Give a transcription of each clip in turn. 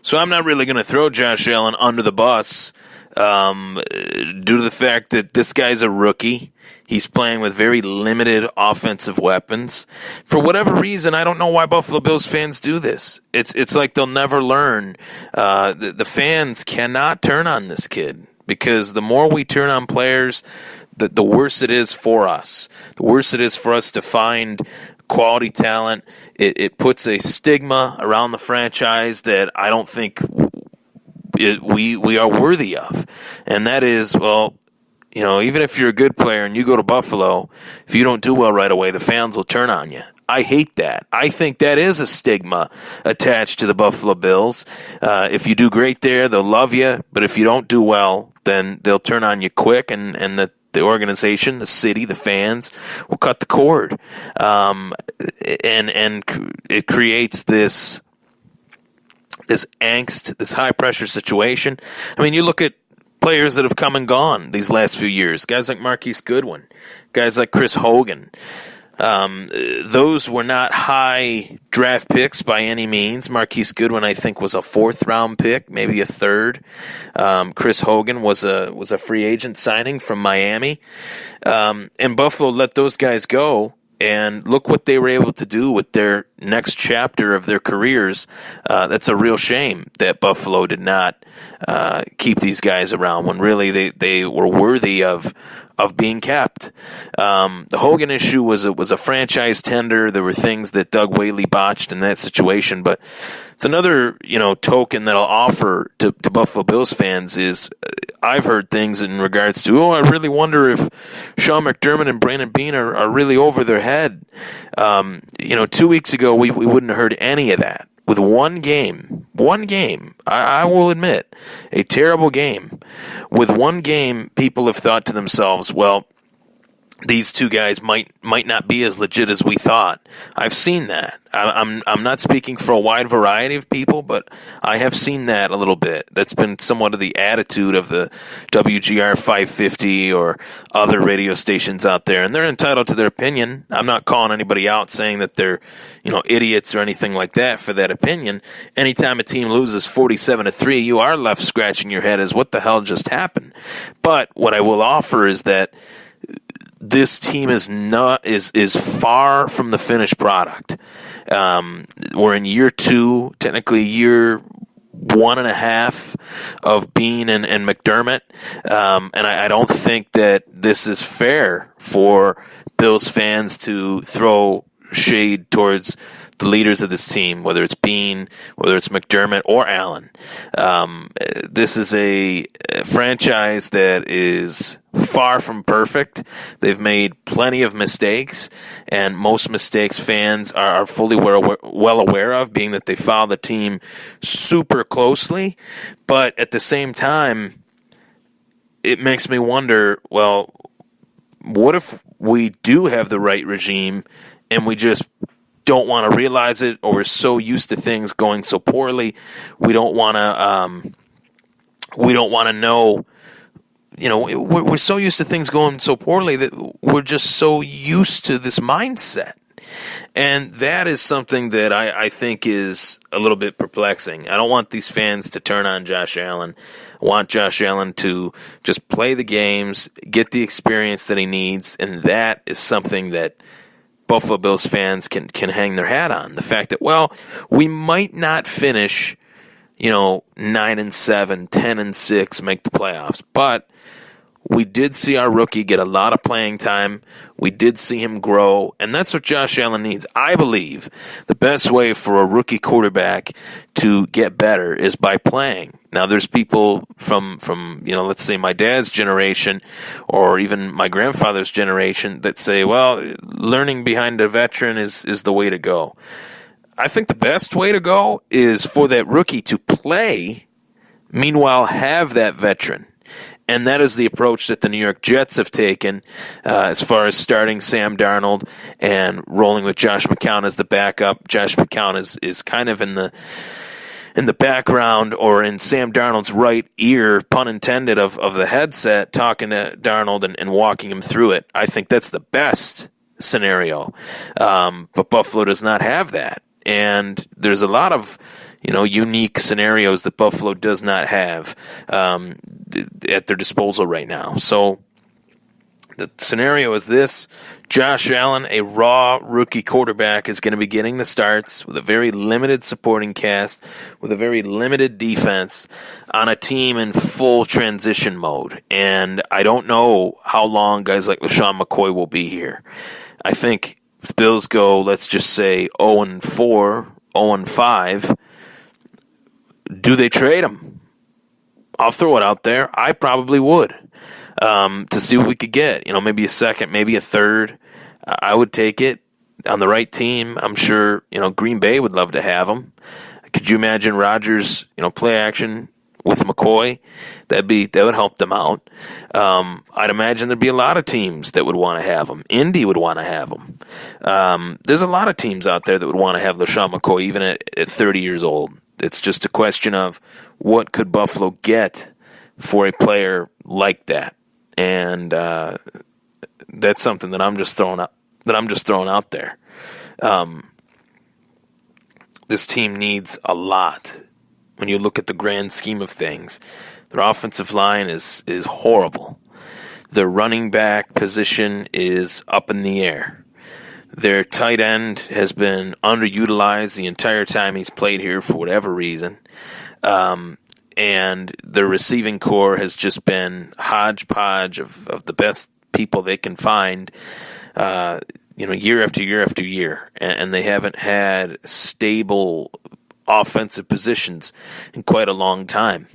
So I'm not really going to throw Josh Allen under the bus due to the fact that this guy's a rookie. He's playing with very limited offensive weapons. For whatever reason, I don't know why Buffalo Bills fans do this. It's like they'll never learn. The fans cannot turn on this kid because the more we turn on players, the worse it is for us. The worse it is for us to find quality talent. It puts a stigma around the franchise that I don't think we are worthy of. And that is, well, you know, even if you're a good player and you go to Buffalo, if you don't do well right away, the fans will turn on you. I hate that. I think that is a stigma attached to the Buffalo Bills. If you do great there, they'll love you. But if you don't do well, then they'll turn on you quick, and the organization, the city, the fans will cut the cord. And it creates this angst, this high-pressure situation. I mean, you look at players that have come and gone these last few years, guys like Marquise Goodwin, guys like Chris Hogan. Those were not high draft picks by any means. Marquise Goodwin, I think, was a 4th-round pick, maybe a 3rd. Chris Hogan was a free agent signing from Miami. And Buffalo let those guys go, and look what they were able to do with their next chapter of their careers. That's a real shame that Buffalo did not keep these guys around when really they were worthy of being kept. The Hogan issue was a franchise tender. There were things that Doug Whaley botched in that situation, but it's another, token that I'll offer to Buffalo Bills fans is I've heard things in regards to, I really wonder if Sean McDermott and Brandon Beane are really over their head. 2 weeks ago, we wouldn't have heard any of that. With one game, I will admit, a terrible game. With one game, people have thought to themselves, well, these two guys might not be as legit as we thought. I've seen that. I'm not speaking for a wide variety of people, but I have seen that a little bit. That's been somewhat of the attitude of the WGR 550 or other radio stations out there, and they're entitled to their opinion. I'm not calling anybody out saying that they're, idiots or anything like that for that opinion. Anytime a team loses 47-3, you are left scratching your head as what the hell just happened. But what I will offer is that this team is far from the finished product. We're in year 2, technically year 1.5 of Beane and McDermott, and I don't think that this is fair for Bills fans to throw shade towards the leaders of this team, whether it's Beane, whether it's McDermott or Allen. This is a franchise that is far from perfect. They've made plenty of mistakes, and most mistakes fans are fully well aware of, being that they follow the team super closely. But at the same time, it makes me wonder, well, what if we do have the right regime and we just don't want to realize it, or we're so used to things going so poorly, we don't want to know. We're so used to things going so poorly that we're just so used to this mindset. And that is something that I think is a little bit perplexing. I don't want these fans to turn on Josh Allen. I want Josh Allen to just play the games, get the experience that he needs, and that is something that Buffalo Bills fans can hang their hat on. The fact that, well, we might not finish, 9-7, 10-6, make the playoffs, but we did see our rookie get a lot of playing time. We did see him grow, and that's what Josh Allen needs. I believe the best way for a rookie quarterback to get better is by playing. Now, there's people from let's say my dad's generation or even my grandfather's generation that say, well, learning behind a veteran is the way to go. I think the best way to go is for that rookie to play, meanwhile have that veteran. And that is the approach that the New York Jets have taken as far as starting Sam Darnold and rolling with Josh McCown as the backup. Josh McCown is kind of in the background or in Sam Darnold's right ear, pun intended, of the headset, talking to Darnold and walking him through it. I think that's the best scenario. But Buffalo does not have that. And there's a lot of, unique scenarios that Buffalo does not have at their disposal right now. So the scenario is this: Josh Allen, a raw rookie quarterback, is going to be getting the starts with a very limited supporting cast, with a very limited defense, on a team in full transition mode. And I don't know how long guys like LeSean McCoy will be here. I think if the Bills go, let's just say 0-4, 0-5, do they trade him? I'll throw it out there. I probably would. To see what we could get. Maybe a second, maybe a third. I would take it on the right team. I'm sure, Green Bay would love to have him. Could you imagine Rodgers, play action with McCoy? That would help them out. I'd imagine there'd be a lot of teams that would want to have him. Indy would want to have him. There's a lot of teams out there that would want to have LeSean McCoy even at 30 years old. It's just a question of what could Buffalo get for a player like that. And that's something that I'm just throwing out there. This team needs a lot. When you look at the grand scheme of things, their offensive line is horrible. Their running back position is up in the air. Their tight end has been underutilized the entire time he's played here for whatever reason. And their receiving core has just been hodgepodge of the best people they can find, year after year after year. And they haven't had stable offensive positions in quite a long time.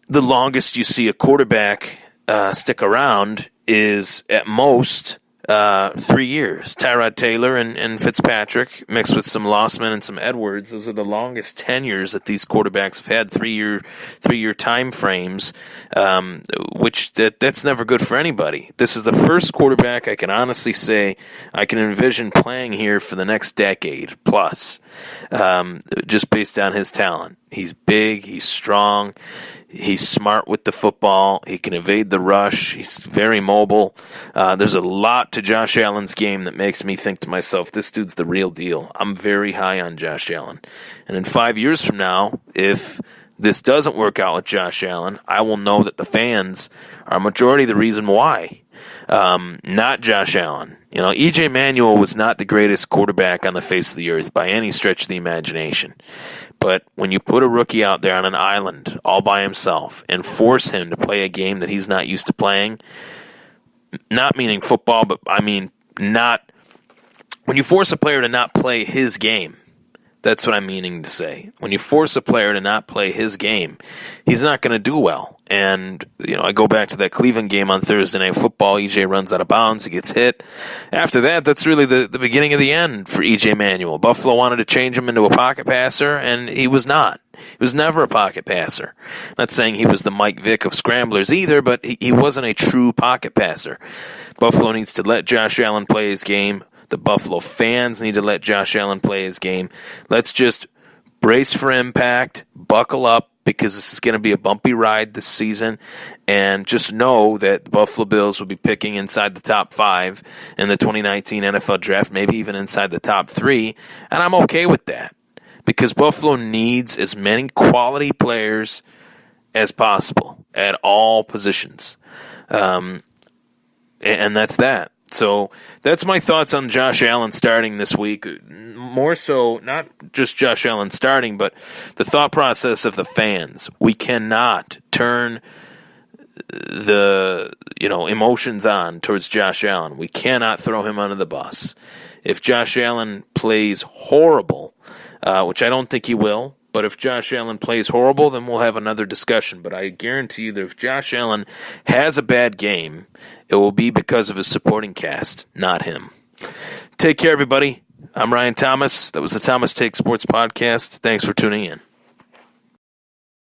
The longest you see a quarterback stick around is at most 3 years. Tyrod Taylor and Fitzpatrick, mixed with some Lossman and some Edwards, those are the longest tenures that these quarterbacks have had, 3-year time frames, which that's never good for anybody. This is the first quarterback I can honestly say I can envision playing here for the next decade plus, just based on his talent. He's big, he's strong, he's smart with the football, he can evade the rush, he's very mobile. There's a lot to Josh Allen's game that makes me think to myself, this dude's the real deal. I'm very high on Josh Allen. And in 5 years from now, if this doesn't work out with Josh Allen, I will know that the fans are a majority of the reason why. Not Josh Allen. E.J. Manuel was not the greatest quarterback on the face of the earth by any stretch of the imagination. But when you put a rookie out there on an island all by himself and force him to play a game that he's not used to playing, not meaning football, but I mean not when you force a player to not play his game, that's what I'm meaning to say. When you force a player to not play his game, he's not going to do well. And, I go back to that Cleveland game on Thursday Night Football. EJ runs out of bounds. He gets hit. After that, that's really the beginning of the end for EJ Manuel. Buffalo wanted to change him into a pocket passer, and he was not. He was never a pocket passer. Not saying he was the Mike Vick of scramblers either, but he wasn't a true pocket passer. Buffalo needs to let Josh Allen play his game. The Buffalo fans need to let Josh Allen play his game. Let's just brace for impact, buckle up, because this is going to be a bumpy ride this season, and just know that the Buffalo Bills will be picking inside the top 5 in the 2019 NFL Draft, maybe even inside the top 3, and I'm okay with that, because Buffalo needs as many quality players as possible at all positions, and that's that. So that's my thoughts on Josh Allen starting this week. More so, not just Josh Allen starting, but the thought process of the fans. We cannot turn the emotions on towards Josh Allen. We cannot throw him under the bus. If Josh Allen plays horrible, which I don't think he will, but if Josh Allen plays horrible, then we'll have another discussion. But I guarantee you that if Josh Allen has a bad game, it will be because of his supporting cast, not him. Take care, everybody. I'm Ryan Thomas. That was the Thomas Take Sports Podcast. Thanks for tuning in.